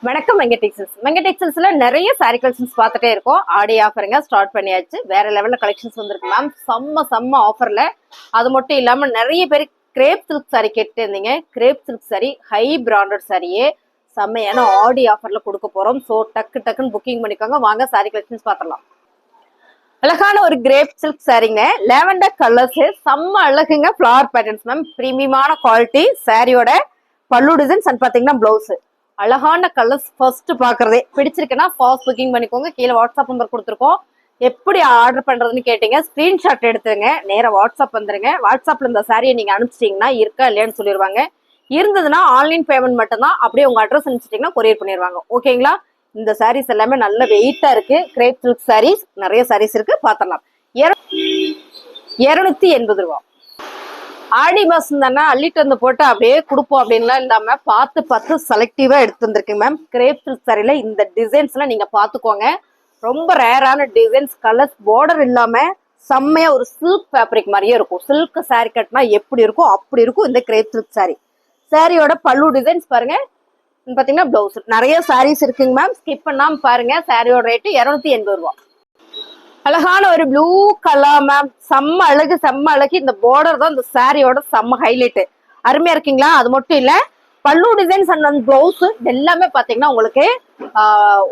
வணக்கம் வெங்கடெக்ஸல்ஸ்ல நிறைய sorry collections பார்த்துட்டே இருக்கோம். ஆடி ஆஃபருங்க ஸ்டார்ட் பண்ணியாச்சு. வேற லெவல்ல கலெக்ஷன்ஸ் வந்திருக்கு மேம். செம்ம ஆஃபர்ல. அது மட்டும் இல்லாம நிறைய பேர் கிரேப் சில்க் சாரி கேட்டு இருந்தீங்க. Crepe silk sari high branded சாரியே செம்மையான ஆடி ஆஃபர்ல கொடுக்க போறோம். ஸோ டக்குன்னு புக்கிங் பண்ணிக்கோங்க. வாங்க சாரி கலெக்ஷன்ஸ் பார்த்துடலாம். அழகான ஒரு கிரேப் சில்க் சாரிங்க. லேவண்டர் கலர்ஸ் செம்ம அழகுங்க. Flower patterns ma'am. பிரீமியமான குவாலிட்டி. சாரியோட பல்லு டிசைன்ஸ் அண்ட் பாத்தீங்கன்னா பிளவுஸ் அழகான கலர்ஸ். ஃபர்ஸ்ட் பாக்குறதே பிடிச்சிருக்குன்னா ஃபாஸ்ட் புக்கிங் பண்ணிக்கோங்க. கீழே வாட்ஸ்அப் நம்பர் கொடுத்துருக்கோம். எப்படி ஆர்டர் பண்றதுன்னு கேட்டீங்க. ஸ்கிரீன்ஷாட் எடுத்துருங்க, நேரா வாட்ஸ்அப் வந்துருங்க. வாட்ஸ்அப்ல இந்த சாரியை நீங்க அனுப்பிச்சிட்டீங்கன்னா இருக்கா இல்லையான்னு சொல்லிடுவாங்க. இருந்ததுன்னா ஆன்லைன் பேமெண்ட் மட்டும்தான். அப்படியே உங்க அட்ரஸ் அனுப்பிச்சிட்டீங்கன்னா கொரியர் பண்ணிடுவாங்க. ஓகேங்களா? இந்த சாரீஸ் எல்லாமே நல்ல வெயிட்டா இருக்கு. கிரேப் சில்க் சாரீஸ் நிறைய சாரீஸ் இருக்கு, பாத்திரலாம். 280 ரூபா. ஆடி மாசம் தானே அள்ளிட்டு வந்து போட்டு அப்படியே கொடுப்போம் அப்படின்லாம் இல்லாம பார்த்து செலக்டிவா எடுத்து வந்திருக்கேன் மேம். கிரேப் சில்க் சாரியில இந்த டிசைன்ஸ் எல்லாம் நீங்க பாத்துக்கோங்க. ரொம்ப ரேரான டிசைன்ஸ், கலர்ஸ், பார்டர் இல்லாம செம்மையா ஒரு சில்க் ஃபேப்ரிக் மாதிரியே இருக்கும். சில்க் சாரி கட்டினா எப்படி இருக்கும் அப்படி இருக்கும் இந்த கிரேப் சில்க் சாரி. சாரியோட பல்லு டிசைன்ஸ் பாருங்க. பாத்தீங்கன்னா பிளவுஸ் நிறைய சாரீஸ் இருக்குங்க மேம். ஸ்கிப் பண்ணாம பாருங்க. சாரியோட ரேட்டு 280 ரூபா. அழகான ஒரு ப்ளூ கலர் மேம். செம்ம அழகு. இந்த பார்டர் தான் இந்த சாரியோட செம்ம ஹைலைட். அருமையா இருக்குங்களா? அது மட்டும் இல்ல, பல்லு டிசைன்ஸ் அண்ட் பிளவுஸ் எல்லாமே பாத்தீங்கன்னா உங்களுக்கு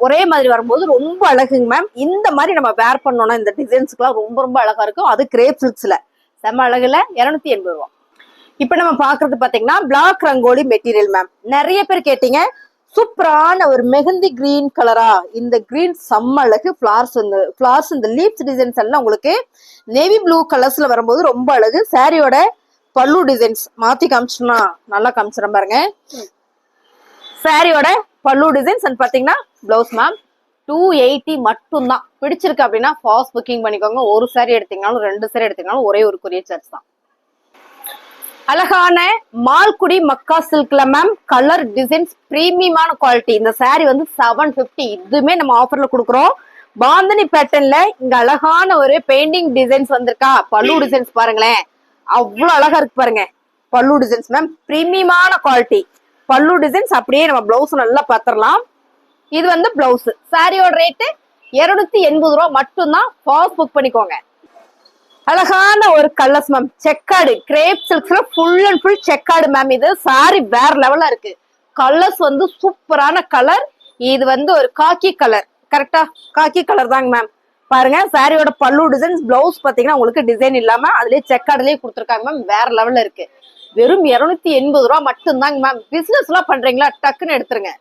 ஒரே மாதிரி வரும்போது ரொம்ப அழகுங்க மேம். இந்த மாதிரி நம்ம வேர் பண்ணோம்னா இந்த டிசைன்ஸ்க்குலாம் ரொம்ப அழகா இருக்கும். அது கிரேப் சில்க்ஸ்ல செம்ம அழகுல 280 ரூபா. இப்ப நம்ம பாக்குறது பாத்தீங்கன்னா பிளாக் ரங்கோலி மெட்டீரியல் மேம். நிறைய பேர் கேட்டீங்க. சூப்பரான ஒரு மெஹந்தி கிரீன் கலரா. இந்த கிரீன் செம்ம அழகு. பிளார்ஸ் இந்த லீப்ஸ் டிசைன்ஸ் எல்லாம் உங்களுக்கு நேவி ப்ளூ கலர்ஸ்ல வரும்போது ரொம்ப அழகு. சாரியோட பல்லு டிசைன்ஸ் மாத்தி காமிச்சுனா நல்லா காமிச்சிட பாருங்க. சாரியோட பல்லு டிசைன்ஸ் அண்ட் பாத்தீங்கன்னா பிளவுஸ் மேம். 280 மட்டும்தான். பிடிச்சிருக்கு அப்படின்னா ஃபாஸ்ட் புக்கிங் பண்ணிக்கோங்க. ஒரு சாரி எடுத்தீங்கனாலும் 2 சாரி எடுத்தீங்கனாலும் ஒரே ஒரு கொரியர் சார்ஜ் தான். அழகான மால்குடி மக்கா சில்க்ல மேம். கலர் டிசைன்ஸ் பிரீமியமான குவாலிட்டி. இந்த சாரி வந்து 750. இதுமே நம்ம ஆஃபர்ல கொடுக்குறோம். பாந்தனி பேட்டர்ன்ல இங்க அழகான ஒரு பெயிண்டிங் டிசைன்ஸ் வந்திருக்கா. பல்லு டிசைன்ஸ் பாருங்களேன், அவ்வளவு அழகா இருக்கு பாருங்க. பல்லு டிசைன்ஸ் மேம் பிரீமியமான குவாலிட்டி. பல்லு டிசைன்ஸ் அப்படியே நம்ம பிளவுஸ் நல்லா பாத்திரலாம். இது வந்து பிளவுஸ். சாரியோட ரேட்டு 280 ரூபா மட்டும்தான். ஃபாஸ்ட் புக் பண்ணிக்கோங்க. அழகான ஒரு கலர்ஸ் மேம். செக்காடு கிரேப் சில்க்ஸ்ல ஃபுல் அண்ட் ஃபுல் செக்காடு மேம். இது சாரி வேற லெவலா இருக்கு. கலர்ஸ் வந்து சூப்பரான கலர். இது வந்து ஒரு காக்கி கலர். கரெக்டா காக்கி கலர் தாங்க மேம். பாருங்க சாரியோட பல்லு டிசைன்ஸ், பிளவுஸ் பாத்தீங்கன்னா உங்களுக்கு டிசைன் இல்லாம அதுலயே செக்காடுலயே கொடுத்துருக்காங்க மேம். வேற லெவல்ல இருக்கு. வெறும் 280 ரூபா மட்டும்தாங்க மேம். பிசினஸ் எல்லாம் பண்றீங்களா டக்குன்னு எடுத்துருங்க.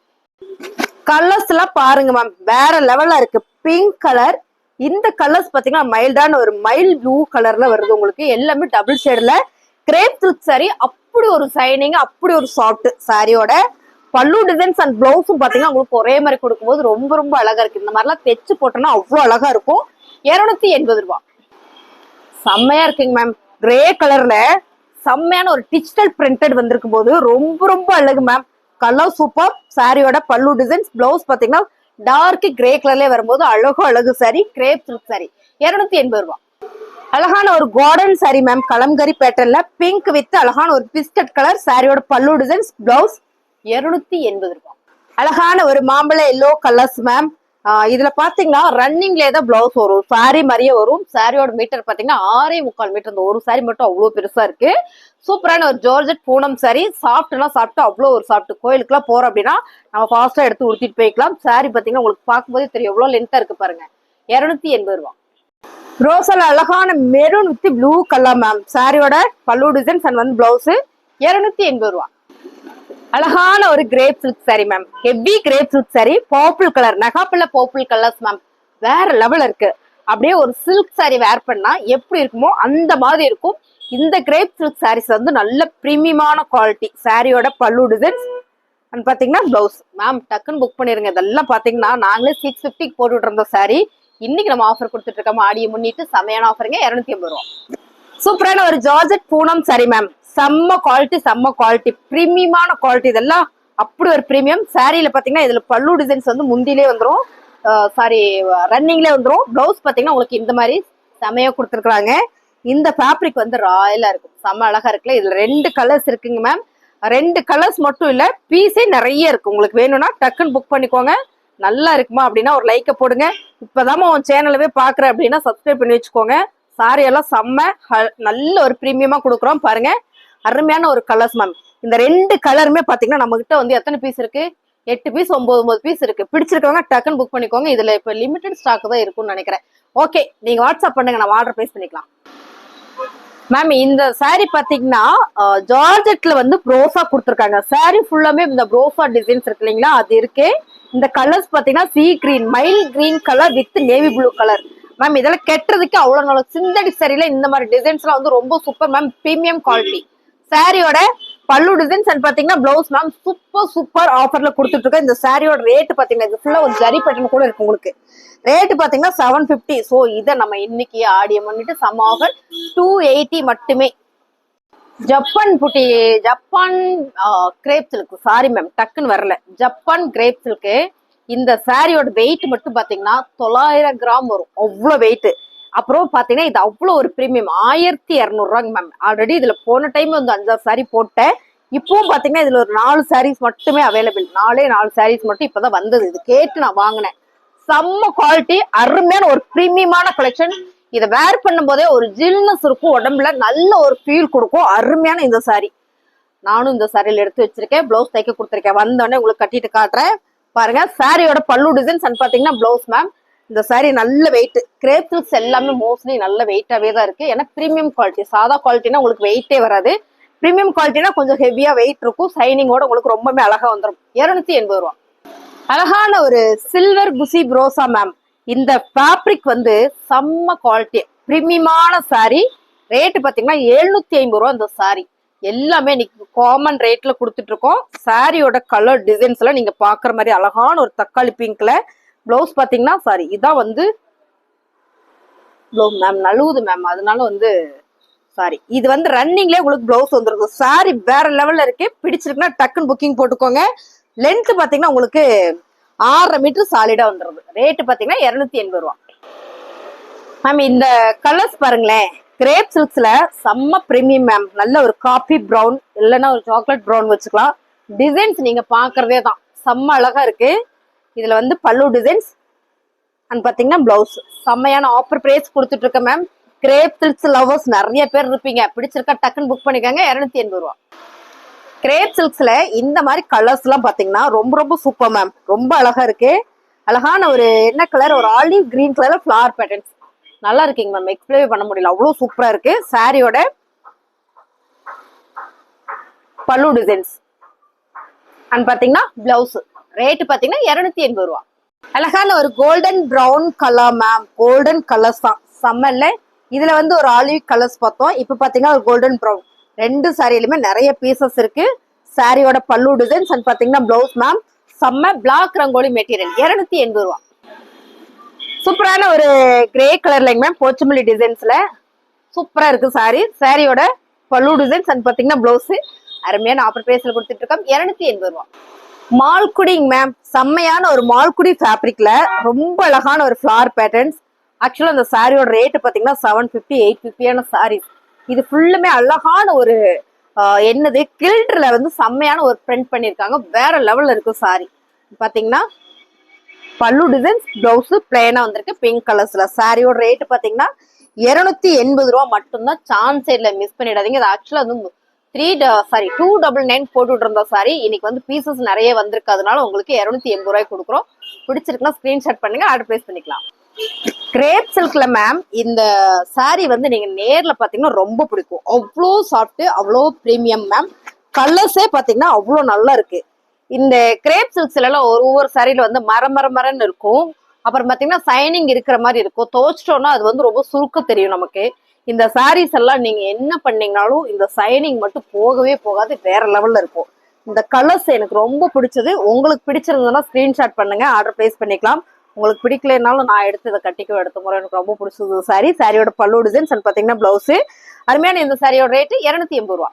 கலர்ஸ் எல்லாம் பாருங்க மேம். வேற லெவல்ல இருக்கு. Pink colour. இந்த கலர்ஸ் பாத்தீங்கன்னா மைல்டான ஒரு மைல்ட் ப்ளூ கலர்ல வருது உங்களுக்கு. எல்லாமே டபுள் ஷேட்ல கிரேப் சில்க் சாரி. அப்படி ஒரு சைனிங், அப்படி ஒரு சாஃப்ட். சாரியோட பல்லு டிசைன்ஸ் அண்ட் பிளவுஸும் பாத்தீங்கன்னா உங்களுக்கு ஒரே மாதிரி கொடுக்கும்போது ரொம்ப அழகா இருக்கு. இந்த மாதிரிலாம் தைச்சு போட்டோம்னா அவ்வளவு அழகா இருக்கும். 280 ரூபா. செம்மையா இருக்குங்க மேம். கிரே கலர்ல செம்மையான ஒரு டிஜிட்டல் பிரிண்டட் வந்திருக்கும் போது ரொம்ப அழகு மேம். Colour super. சாரியோட பல்லு டிசைன்ஸ், பிளவுஸ் பாத்தீங்கன்னா டார்க் கிரே கலர்ல வரும்போது அழகு சாரி. கிரேப் சில்க் சாரி 280 ரூபா. அழகான ஒரு கார்டன் சாரி மேம். கலம்கரி பேட்டர்ன்ல பிங்க் வித் அழகான ஒரு பிஸ்கட் கலர். சாரியோட பல்லு டிசைன்ஸ், பிளவுஸ் 280 ரூபா. அழகான ஒரு மாம்பழ எல்லோ கலர்ஸ் மேம். இதுல பாத்தீங்கன்னா ரன்னிங்ல தான் பிளவுஸ் வரும். சாரி மாதிரியே வரும். சாரியோட மீட்டர் பாத்தீங்கன்னா 6.25 மீட்டர். இந்த ஒரு சாரி மட்டும் அவ்வளவு பெருசா இருக்கு. சூப்பரான ஒரு ஜார்ஜெட் பூனம் சாரி. சாப்பிட்டு அவ்வளவு ஒரு சாப்பிட்டு. கோயிலுக்கு எல்லாம் போறோம் அப்படின்னா நம்ம ஃபாஸ்டா எடுத்து உடுத்திட்டு போய்க்கலாம். சாரி பாத்தீங்கன்னா உங்களுக்கு பார்க்கும்போதே தெரியும் எவ்வளவு லென்த்தா இருக்கு பாருங்க. 280 ரூபா. ரோசல் அழகான maroon with blue colour ma'am. சாரியோட பல்லு டிசைன்ஸ் அண்ட் வந்து பிளவுஸ் 280 ரூபா. அழகான ஒரு crepe silk sari ma'am. Heavy crepe silk sari. Purple colour, நகாப்பிள்ள பர்பிள் கலர்ஸ் மேம். வேற லெவல் இருக்கு. அப்படியே ஒரு சில்க் சாரி வேர் பண்ணா எப்படி இருக்குமோ அந்த மாதிரி இருக்கும். இந்த கிரேப் சில்க் சாரீஸ் வந்து நல்ல பிரீமியமான குவாலிட்டி. சாரியோட பல்லு டிசைன்ஸ் அண்ட் பாத்தீங்கன்னா பிளவுஸ் மேம். டக்குன்னு புக் பண்ணிருங்க. இதெல்லாம் பாத்தீங்கன்னா நாங்களே 650 போட்டுட்டு இருந்தோம் சாரி. இன்னைக்கு நம்ம ஆஃபர் கொடுத்துட்டு இருக்கோம். ஆடியை முன்னிட்டு செமையான ஆஃபருங்க. 280 ரூபா. சூப்பரான ஒரு ஜார்ஜெட் பூனம் சாரி மேம். செம்ம குவாலிட்டி. பிரீமியமான குவாலிட்டி. இதெல்லாம் அப்படி ஒரு பிரீமியம். சாரியில பாத்தீங்கன்னா இதுல பல்லு டிசைன்ஸ் வந்து முந்திலே வந்துடும். சாரி ரன்னிங்ல வந்துடும். பிளவுஸ் பாத்தீங்கன்னா உங்களுக்கு இந்த மாதிரி செமையா கொடுத்துருக்காங்க. இந்த ஃபேப்ரிக் வந்து ராயலா இருக்கும். செம்ம அழகா இருக்குல்ல. இதுல 2 கலர்ஸ் இருக்குங்க மேம். 2 கலர்ஸ் மட்டும் இல்ல, பீஸே நிறைய இருக்கு. உங்களுக்கு வேணும்னா டக்குன்னு புக் பண்ணிக்கோங்க. நல்லா இருக்குமா அப்படின்னா ஒரு லைக்க போடுங்க. இப்பதான் உன் சேனலவே பாக்குறேன் அப்படின்னா சப்ஸ்கிரைப் பண்ணி வச்சுக்கோங்க. சாரி எல்லாம் செம்ம நல்ல ஒரு பிரீமியமா கொடுக்குறோம் பாருங்க. அருமையான ஒரு கலர்ஸ் மேம். இந்த 2 கலருமே பாத்தீங்கன்னா நம்ம கிட்ட வந்து எத்தனை பீஸ் இருக்கு? 8 பீஸ் 9 பீஸ் இருக்கு. பிடிச்சிருக்கவங்க டக்குன்னு புக் பண்ணிக்கோங்க. இதுல இப்ப லிமிடெட் ஸ்டாக் தான் இருக்கும்னு நினைக்கிறேன். ஓகே, நீங்க வாட்ஸ்அப் பண்ணுங்க, நம்ம ஆர்டர் பிளேஸ் பண்ணிக்கலாம். மேம் இந்த சாரி பாத்தீங்கன்னா ஜார்ஜெட்ல வந்து ப்ரோசா கொடுத்துருக்காங்க. சாரி ஃபுல்லாமே இந்த ப்ரோசா டிசைன்ஸ் இருக்கு இல்லைங்களா, அது இருக்கு. இந்த கலர்ஸ் பாத்தீங்கன்னா sea green, mild green colour with navy blue colour. Ma'am இதெல்லாம் கெட்டுறதுக்கு அவ்வளவு நல்ல சிந்தடிக் சாரியில இந்த மாதிரி டிசைன்ஸ் எல்லாம் வந்து ரொம்ப சூப்பர் மேம். Premium quality. சாரியோட பல்லு டிசைன்ஸ் அண்ட் பாத்தீங்கன்னா பிளவுஸ் மேம் சூப்பர் ஆஃபர்ல கொடுத்துட்டு இருக்கேன். இந்த சாரியோட ரேட் பாத்தீங்கன்னா இது ஃபுல்லா ஒரு ஜரி பேட்டர்ன் கூட இருக்கு உங்களுக்கு. ரேட் பாத்தீங்கன்னா 750. சோ இதை நம்ம இன்னைக்கு ஆடியோ பண்ணிட்டு சம் ஆஃபர் 280 மட்டுமே. ஜப்பான் புட்டி, Japan grape silk. Sari ma'am டக்குன்னு வரல. Japan grape silk. இந்த சாரியோட வெயிட் மட்டும் பாத்தீங்கன்னா 900 கிராம் வரும். அவ்வளவு வெயிட். அப்புறம் பாத்தீங்கன்னா இது அவ்வளவு ஒரு பிரீமியம் 1200 ரூபாங்க மேம். ஆல்ரெடி இதுல போன டைம் வந்து 5 சாரி போட்டேன். இப்பவும் பாத்தீங்கன்னா இதுல ஒரு 4 சாரீஸ் மட்டுமே அவைலபிள். 4 சாரீஸ் மட்டும் இப்பதான் வந்தது. இது கேட்டு நான் வாங்கினேன். செம்ம குவாலிட்டி, அருமையான ஒரு பிரீமியமான கலெக்ஷன். இதை வேர் பண்ணும் போதே ஒரு ஜில்னஸ் இருக்கும், உடம்புல நல்ல ஒரு ஃபீல் கொடுக்கும். அருமையான இந்த சாரி. நானும் இந்த சாரியில எடுத்து வச்சிருக்கேன். பிளவுஸ் தைக்க கொடுத்துருக்கேன். வந்தோடனே உங்களுக்கு கட்டிட்டு காட்டுறேன் பாருங்க. சாரியோட பல்லு டிசைன்ஸ் அண்ட் பாத்தீங்கன்னா பிளவுஸ் மேம். இந்த சாரி நல்ல வெயிட். கிரேப் சில்க்ஸ் எல்லாமே மோஸ்ட்லி நல்ல வெயிட்டாவே தான் இருக்கு. ஏன்னா பிரீமியம் குவாலிட்டி. சாதா குவாலிட்டினா உங்களுக்கு வெயிட்டே வராது. பிரீமியம் குவாலிட்டினா கொஞ்சம் ஹெவியா வெயிட் இருக்கும். சைனிங்கோட உங்களுக்கு ரொம்பவே அழகா வந்துடும். 280 ரூபா. அழகான ஒரு சில்வர் குசி ப்ரோசா மேம். இந்த ஃபேப்ரிக் வந்து செம்ம குவாலிட்டி, பிரீமியமான சாரி. ரேட்டு பாத்தீங்கன்னா 750 ரூபா. இந்த சாரி எல்லாமே இன்னைக்கு காமன் ரேட்ல கொடுத்துட்டு இருக்கோம். சாரியோட கலர் டிசைன்ஸ் எல்லாம் நீங்க பாக்குற மாதிரி அழகான ஒரு தக்காளி பிங்க்ல. பிளவுஸ் பாத்தீங்கன்னா சாரி இதான் வந்து பிளவுஸ் மேம். நழுவுது மேம், அதனால வந்து சாரி. இது வந்து ரன்னிங்லேயே உங்களுக்கு பிளவுஸ் வந்துருக்கும். சாரி வேற லெவல்ல இருக்கு. பிடிச்சிருக்குன்னா டக்குன்னு புக்கிங் போட்டுக்கோங்க. லென்த் பாத்தீங்கன்னா உங்களுக்கு 6.5 மீட்டர் சாலிடா வந்துருது. ரேட்டு பாத்தீங்கன்னா 280 ரூபா மேம். இந்த கலர்ஸ் பாருங்களேன். கிரேப் சில்க்ஸ்ல செம்ம பிரீமியம் மேம். நல்ல ஒரு காபி ப்ரௌன் இல்லைன்னா ஒரு சாக்லேட் ப்ரௌன் வச்சுக்கலாம். டிசைன்ஸ் நீங்க பாக்குறதே தான் செம்ம அழகா இருக்கு. இதுல வந்து பல்லு டிசைன்ஸ் அண்ட் பாத்தீங்கன்னா பிளவுஸ். செம்மையான ஆஃபர் பிரைஸ் கொடுத்துட்டு இருக்க மேம். கிரேப் சில்க்ஸ் லவர்ஸ் நிறைய பேர் இருப்பீங்க. பிடிச்சிருக்கா டக்குன்னு புக் பண்ணிக்கோங்க. 280 ரூபா. கிரேப் சில்க்ஸ்ல இந்த மாதிரி கலர்ஸ் எல்லாம் பாத்தீங்கன்னா ரொம்ப சூப்பர் மேம். ரொம்ப அழகா இருக்கு. அழகான ஒரு என்ன கலர், ஒரு ஆலிவ் கிரீன் கலர்ல ஃபிளவர் பேட்டர்ன்ஸ். நல்லா இருக்குங்க மேம். எக்ஸ்பிளைன் பண்ண முடியல, அவ்வளவு சூப்பரா இருக்கு. சாரியோட பல்லு டிசைன்ஸ் அண்ட் பாத்தீங்கன்னா பிளவுஸ். ரேட் பாத்தீங்கன்னா 280 ரூபா. அழகான ஒரு golden brown colour ma'am. Golden colours தான் செம்மல்ல. இதுல வந்து ஒரு ஆலிவ் கலர்ஸ் பார்த்தோம். இப்ப பாத்தீங்கன்னா ஒரு கோல்டன் பிரவுன். 2 சாரியிலுமே நிறைய பீசஸ் இருக்கு. சாரியோட பல்லு டிசைன்ஸ் அண்ட் பாத்தீங்கன்னா பிளவுஸ் மேம். செம்ம பிளாக் ரங்கோலி மெட்டீரியல். 280 ரூபா. சூப்பரான ஒரு கிரே கலர்ல மேம். போச்சமல்லி டிசைன்ஸ்ல சூப்பரா இருக்கு சாரி. சாரியோட பல்லு டிசைன்ஸ் அண்ட் பாத்தீங்கன்னா பிளவுஸ். அருமையான ஆஃபர் பிரைஸ்ல கொடுத்துட்டு இருக்கோம். 280 ரூபா. மால்குடிங் மேம். செம்மையான ஒரு மால்குடி ஃபேப்ரிக்ல ரொம்ப அழகான ஒரு ஃபிளவர் பேட்டர்ன்ஸ். ஆக்சுவலா அந்த சாரியோட ரேட் பாத்தீங்கன்னா 750 850 சாரி. இது ஃபுல்லுமே அழகான ஒரு என்னது கில்ட்ல வந்து செம்மையான ஒரு பிரிண்ட் பண்ணிருக்காங்க. வேற லெவல்ல இருக்கு சாரி. பாத்தீங்கன்னா பல்லு டிசைன்ஸ், பிளவுஸ் பிளேனா வந்திருக்கு பிங்க் கலர்ஸ்ல. சாரியோட ரேட் பாத்தீங்கன்னா 280 ரூபா மட்டும்தான். சான்ஸ் இல்ல, மிஸ் பண்ணிடாதீங்க. இது ஆக்சுவலா வந்து 299 போட்டுட்டு இருந்த சாரி. இன்னைக்கு வந்து பீசஸ் நிறைய வந்திருக்கு. அதனால உங்களுக்கு 280 ரூபாய்க்கு கொடுக்குறோம். பிடிச்சிருக்குன்னா ஸ்கிரீன்ஷாட் பண்ணுங்க, ஆர்டர் பிளேஸ் பண்ணிக்கலாம். கிரேப் சில்க்ல மேம் இந்த சாரி வந்து நீங்க நேர்ல பாத்தீங்கன்னா ரொம்ப பிடிக்கும். அவ்வளோ சாஃப்ட், அவ்வளோ பிரீமியம் மேம். கலர்ஸே பாத்தீங்கன்னா அவ்வளோ நல்லா இருக்கு. இந்த கிரேப் சில்க்ஸ்ல எல்லாம் ஒவ்வொரு சாரியில வந்து மரன்னு இருக்கும். அப்புறம் பாத்தீங்கன்னா சைனிங் இருக்கிற மாதிரி இருக்கும். துவைச்சிட்டோம்னா அது வந்து ரொம்ப சுருக்க தெரியும் நமக்கு. இந்த சாரீஸ் எல்லாம் நீங்க என்ன பண்ணீங்கனாலும் இந்த சைனிங் மட்டும் போகவே போகாது. வேற லெவல்ல இருக்கும். இந்த கலர்ஸ் எனக்கு ரொம்ப பிடிச்சது. உங்களுக்கு பிடிச்சிருந்ததுன்னா ஸ்கிரீன்ஷாட் பண்ணுங்க, ஆர்டர் பிளேஸ் பண்ணிக்கலாம். உங்களுக்கு பிடிக்கலனாலும் நான் எடுத்து இதை கட்டிக்க எடுத்த முறை எனக்கு ரொம்ப பிடிச்சது சாரி. சாரியோட பல்லு டிசைன்ஸ் பாத்தீங்கன்னா பிளவுஸ். அருமையான இந்த சாரியோட ரேட்டு 280 ரூபா.